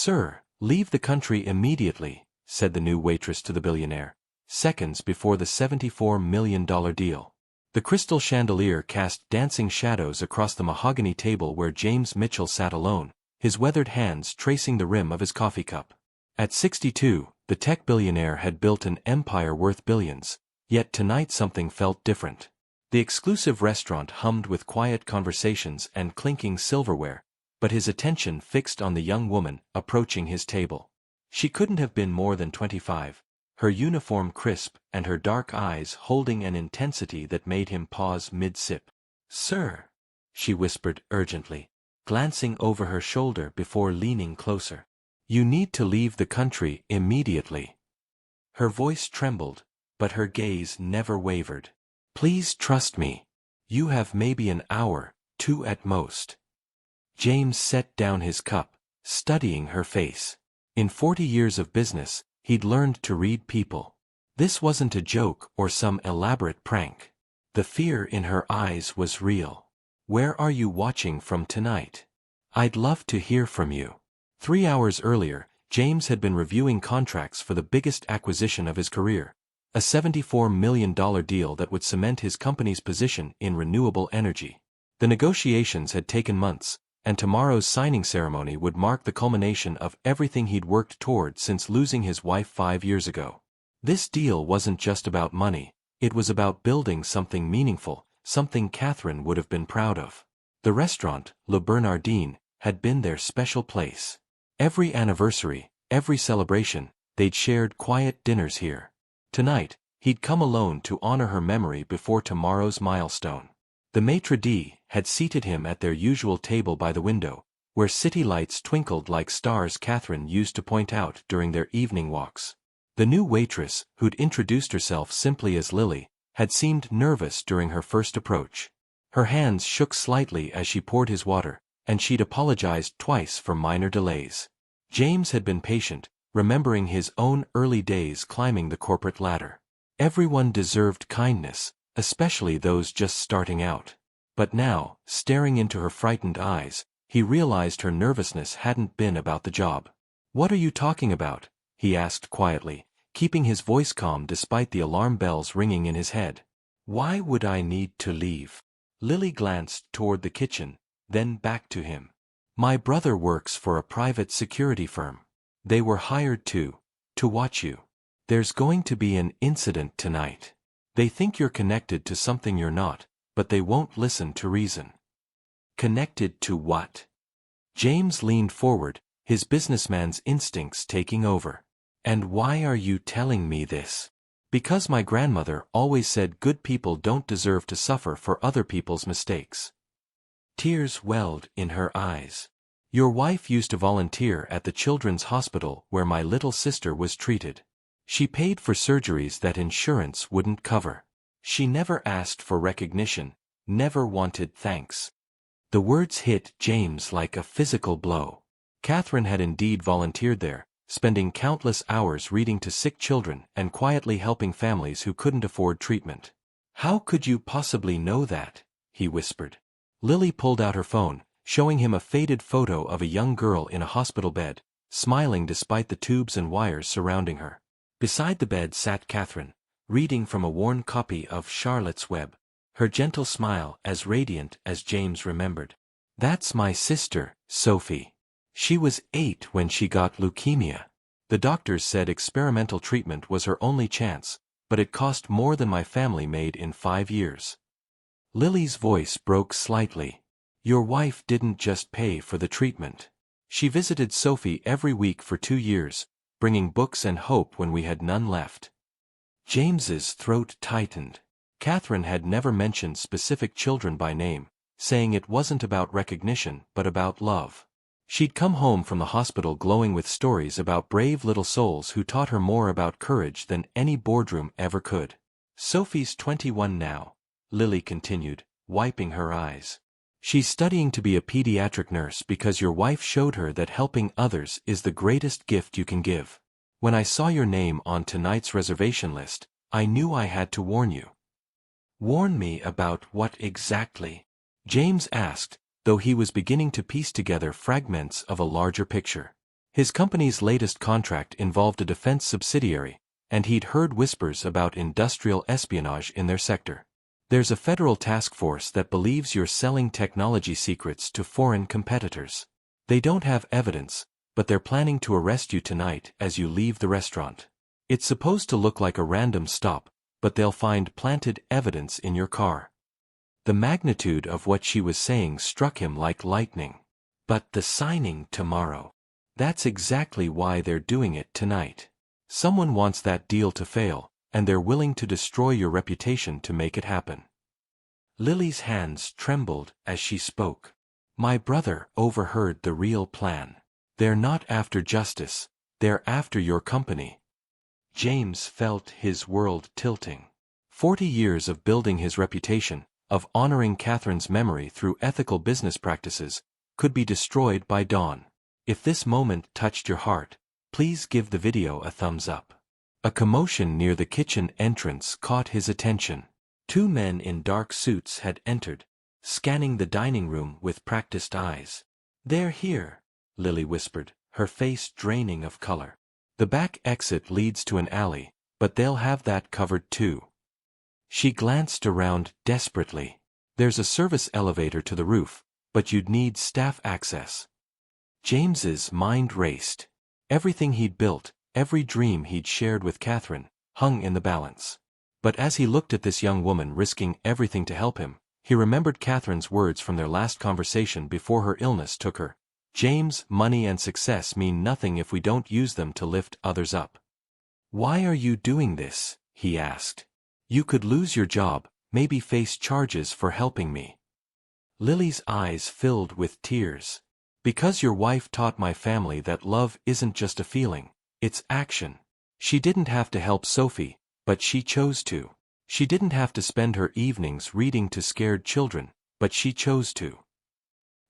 "Sir, leave the country immediately," said the new waitress to the billionaire, seconds before the $74 million deal. The crystal chandelier cast dancing shadows across the mahogany table where James Mitchell sat alone, his weathered hands tracing the rim of his coffee cup. At 62, the tech billionaire had built an empire worth billions, yet tonight something felt different. The exclusive restaurant hummed with quiet conversations and clinking silverware, but his attention fixed on the young woman approaching his table. She couldn't have been more than 25, her uniform crisp and her dark eyes holding an intensity that made him pause mid-sip. "Sir," she whispered urgently, glancing over her shoulder before leaning closer. "You need to leave the country immediately." Her voice trembled, but her gaze never wavered. "Please trust me. You have maybe an hour, 2 at most." James set down his cup, studying her face. In 40 years of business, he'd learned to read people. This wasn't a joke or some elaborate prank. The fear in her eyes was real. "Where are you watching from tonight? I'd love to hear from you." 3 hours earlier, James had been reviewing contracts for the biggest acquisition of his career, a $74 million deal that would cement his company's position in renewable energy. The negotiations had taken months, and tomorrow's signing ceremony would mark the culmination of everything he'd worked toward since losing his wife 5 years ago. This deal wasn't just about money, it was about building something meaningful, something Catherine would have been proud of. The restaurant, Le Bernardin, had been their special place. Every anniversary, every celebration, they'd shared quiet dinners here. Tonight, he'd come alone to honor her memory before tomorrow's milestone. The maitre d' had seated him at their usual table by the window, where city lights twinkled like stars Catherine used to point out during their evening walks. The new waitress, who'd introduced herself simply as Lily, had seemed nervous during her first approach. Her hands shook slightly as she poured his water, and she'd apologized twice for minor delays. James had been patient, remembering his own early days climbing the corporate ladder. Everyone deserved kindness, especially those just starting out. But now, staring into her frightened eyes, he realized her nervousness hadn't been about the job. "What are you talking about?" he asked quietly, keeping his voice calm despite the alarm bells ringing in his head. "Why would I need to leave?" Lily glanced toward the kitchen, then back to him. "My brother works for a private security firm. They were hired to watch you. There's going to be an incident tonight. They think you're connected to something you're not, but they won't listen to reason." "Connected to what?" James leaned forward, his businessman's instincts taking over. "And why are you telling me this?" "Because my grandmother always said good people don't deserve to suffer for other people's mistakes." Tears welled in her eyes. "Your wife used to volunteer at the children's hospital where my little sister was treated. She paid for surgeries that insurance wouldn't cover. She never asked for recognition, never wanted thanks." The words hit James like a physical blow. Catherine had indeed volunteered there, spending countless hours reading to sick children and quietly helping families who couldn't afford treatment. "How could you possibly know that?" he whispered. Lily pulled out her phone, showing him a faded photo of a young girl in a hospital bed, smiling despite the tubes and wires surrounding her. Beside the bed sat Catherine, reading from a worn copy of Charlotte's Web, her gentle smile as radiant as James remembered. "That's my sister, Sophie. She was 8 when she got leukemia. The doctors said experimental treatment was her only chance, but it cost more than my family made in 5 years." Lily's voice broke slightly. "Your wife didn't just pay for the treatment. She visited Sophie every week for 2 years, bringing books and hope when we had none left." James's throat tightened. Catherine had never mentioned specific children by name, saying it wasn't about recognition but about love. She'd come home from the hospital glowing with stories about brave little souls who taught her more about courage than any boardroom ever could. "Sophie's 21 now," Lily continued, wiping her eyes. "She's studying to be a pediatric nurse because your wife showed her that helping others is the greatest gift you can give. When I saw your name on tonight's reservation list, I knew I had to warn you." "Warn me about what exactly?" James asked, though he was beginning to piece together fragments of a larger picture. His company's latest contract involved a defense subsidiary, and he'd heard whispers about industrial espionage in their sector. There's a federal task force that believes you're selling technology secrets to foreign competitors. They don't have evidence, but they're planning to arrest you tonight as you leave the restaurant. It's supposed to look like a random stop, but they'll find planted evidence in your car. The magnitude of what she was saying struck him like lightning. But the signing tomorrow. That's exactly why they're doing it tonight. Someone wants that deal to fail, and they're willing to destroy your reputation to make it happen. Lily's hands trembled as she spoke. My brother overheard the real plan. They're not after justice, they're after your company. James felt his world tilting. 40 years of building his reputation, of honoring Catherine's memory through ethical business practices, could be destroyed by dawn. If this moment touched your heart, please give the video a thumbs up. A commotion near the kitchen entrance caught his attention. 2 men in dark suits had entered, scanning the dining room with practiced eyes. They're here, Lily whispered, her face draining of color. The back exit leads to an alley, but they'll have that covered too. She glanced around desperately. There's a service elevator to the roof, but you'd need staff access. James's mind raced. Everything he'd built, every dream he'd shared with Catherine, hung in the balance. But as he looked at this young woman risking everything to help him, he remembered Catherine's words from their last conversation before her illness took her. James, money and success mean nothing if we don't use them to lift others up. Why are you doing this? He asked. You could lose your job, maybe face charges for helping me. Lily's eyes filled with tears. Because your wife taught my family that love isn't just a feeling, it's action. She didn't have to help Sophie, but she chose to. She didn't have to spend her evenings reading to scared children, but she chose to.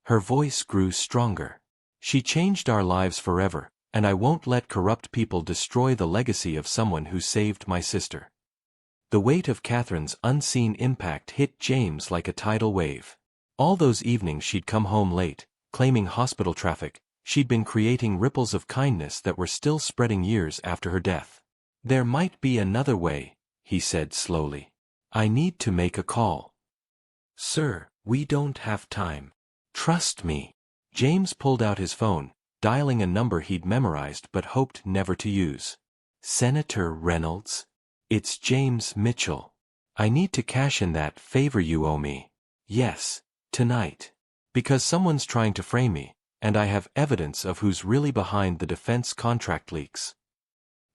Her voice grew stronger. She changed our lives forever, and I won't let corrupt people destroy the legacy of someone who saved my sister. The weight of Catherine's unseen impact hit James like a tidal wave. All those evenings she'd come home late, claiming hospital traffic, she'd been creating ripples of kindness that were still spreading years after her death. There might be another way, he said slowly. I need to make a call. Sir, we don't have time. Trust me. James pulled out his phone, dialing a number he'd memorized but hoped never to use. Senator Reynolds? It's James Mitchell. I need to cash in that favor you owe me. Yes, tonight. Because someone's trying to frame me, and I have evidence of who's really behind the defense contract leaks.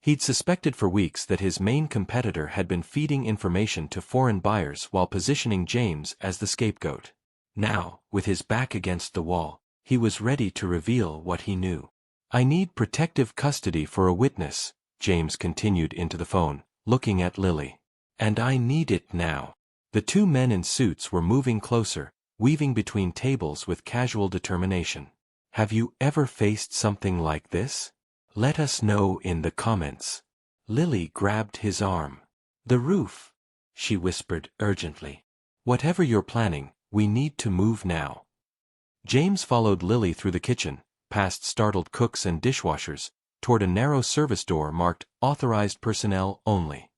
He'd suspected for weeks that his main competitor had been feeding information to foreign buyers while positioning James as the scapegoat. Now, with his back against the wall, he was ready to reveal what he knew. I need protective custody for a witness, James continued into the phone, looking at Lily. And I need it now. The 2 men in suits were moving closer, weaving between tables with casual determination. Have you ever faced something like this? Let us know in the comments. Lily grabbed his arm. The roof, she whispered urgently. Whatever you're planning, we need to move now. James followed Lily through the kitchen, past startled cooks and dishwashers, toward a narrow service door marked Authorized Personnel Only.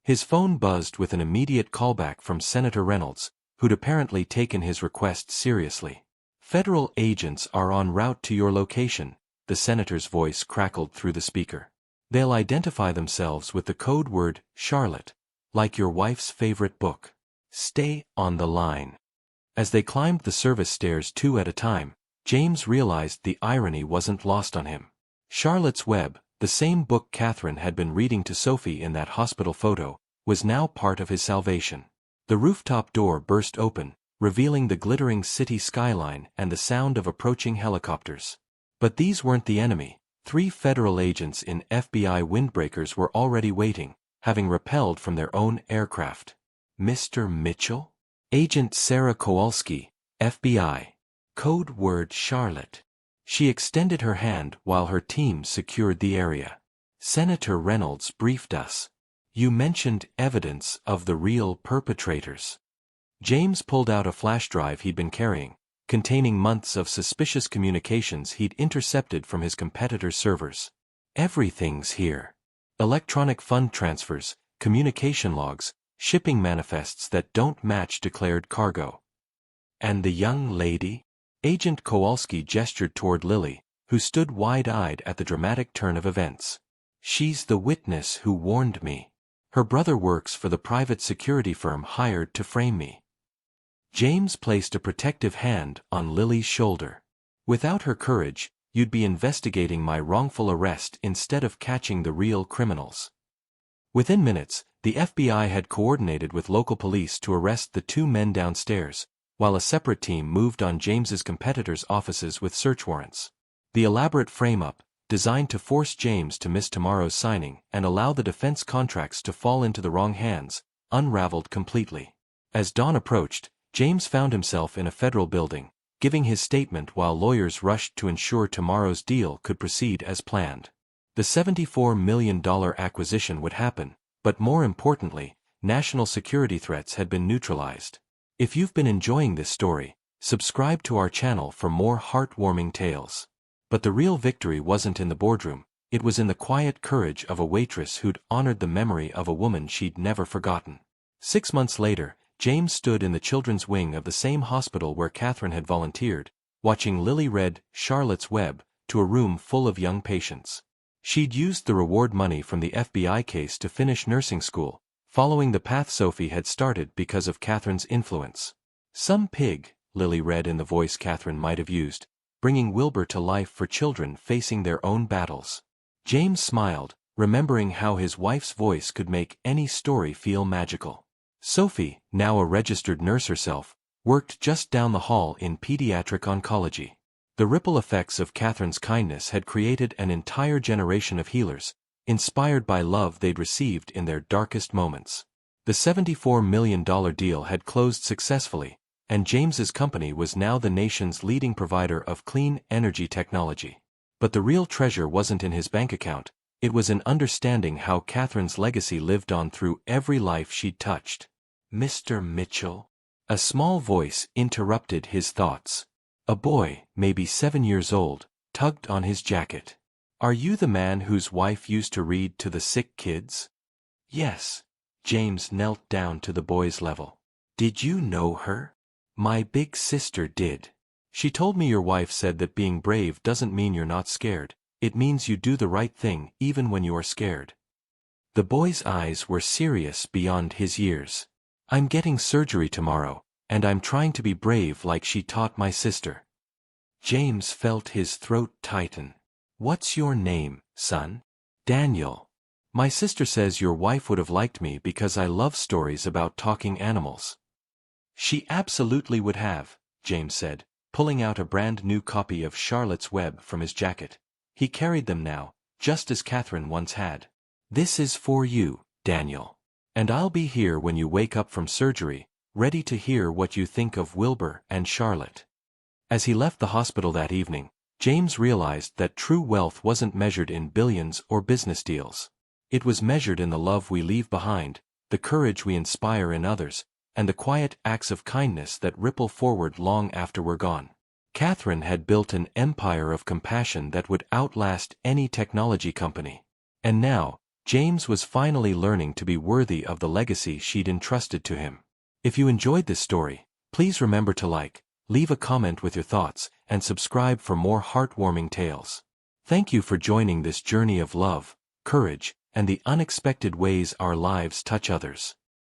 His phone buzzed with an immediate callback from Senator Reynolds, who'd apparently taken his request seriously. Federal agents are en route to your location, the senator's voice crackled through the speaker. They'll identify themselves with the code word, Charlotte, like your wife's favorite book. Stay on the line. As they climbed the service stairs 2 at a time, James realized the irony wasn't lost on him. Charlotte's Web, the same book Catherine had been reading to Sophie in that hospital photo, was now part of his salvation. The rooftop door burst open, revealing the glittering city skyline and the sound of approaching helicopters. But these weren't the enemy. 3 federal agents in FBI windbreakers were already waiting, having rappelled from their own aircraft. Mr. Mitchell? Agent Sarah Kowalski, FBI. Code word Charlotte. She extended her hand while her team secured the area. Senator Reynolds briefed us. You mentioned evidence of the real perpetrators. James pulled out a flash drive he'd been carrying, containing months of suspicious communications he'd intercepted from his competitors' servers. Everything's here. Electronic fund transfers, communication logs, shipping manifests that don't match declared cargo. And the young lady? Agent Kowalski gestured toward Lily, who stood wide-eyed at the dramatic turn of events. She's the witness who warned me. Her brother works for the private security firm hired to frame me. James placed a protective hand on Lily's shoulder. Without her courage, you'd be investigating my wrongful arrest instead of catching the real criminals. Within minutes, the FBI had coordinated with local police to arrest the two men downstairs, while a separate team moved on James's competitors' offices with search warrants. The elaborate frame-up, designed to force James to miss tomorrow's signing and allow the defense contracts to fall into the wrong hands, unraveled completely. As dawn approached, James found himself in a federal building, giving his statement while lawyers rushed to ensure tomorrow's deal could proceed as planned. The $74 million acquisition would happen, but more importantly, national security threats had been neutralized. If you've been enjoying this story, subscribe to our channel for more heartwarming tales. But the real victory wasn't in the boardroom, it was in the quiet courage of a waitress who'd honored the memory of a woman she'd never forgotten. 6 months later, James stood in the children's wing of the same hospital where Catherine had volunteered, watching Lily read Charlotte's Web to a room full of young patients. She'd used the reward money from the FBI case to finish nursing school, following the path Sophie had started because of Catherine's influence. Some pig, Lily read in the voice Catherine might have used, bringing Wilbur to life for children facing their own battles. James smiled, remembering how his wife's voice could make any story feel magical. Sophie, now a registered nurse herself, worked just down the hall in pediatric oncology. The ripple effects of Catherine's kindness had created an entire generation of healers, inspired by love they'd received in their darkest moments. The $74 million deal had closed successfully, and James's company was now the nation's leading provider of clean energy technology. But the real treasure wasn't in his bank account, it was in understanding how Catherine's legacy lived on through every life she'd touched. Mr. Mitchell? A small voice interrupted his thoughts. A boy, maybe 7 years old, tugged on his jacket. Are you the man whose wife used to read to the sick kids? Yes. James knelt down to the boy's level. Did you know her? My big sister did. She told me your wife said that being brave doesn't mean you're not scared, it means you do the right thing even when you are scared. The boy's eyes were serious beyond his years. I'm getting surgery tomorrow, and I'm trying to be brave like she taught my sister. James felt his throat tighten. What's your name, son? Daniel. My sister says your wife would have liked me because I love stories about talking animals. She absolutely would have, James said, pulling out a brand new copy of Charlotte's Web from his jacket. He carried them now, just as Catherine once had. This is for you, Daniel. And I'll be here when you wake up from surgery, ready to hear what you think of Wilbur and Charlotte. As he left the hospital that evening, James realized that true wealth wasn't measured in billions or business deals. It was measured in the love we leave behind, the courage we inspire in others, and the quiet acts of kindness that ripple forward long after we're gone. Catherine had built an empire of compassion that would outlast any technology company. And now, James was finally learning to be worthy of the legacy she'd entrusted to him. If you enjoyed this story, please remember to like, leave a comment with your thoughts, and subscribe for more heartwarming tales. Thank you for joining this journey of love, courage, and the unexpected ways our lives touch others.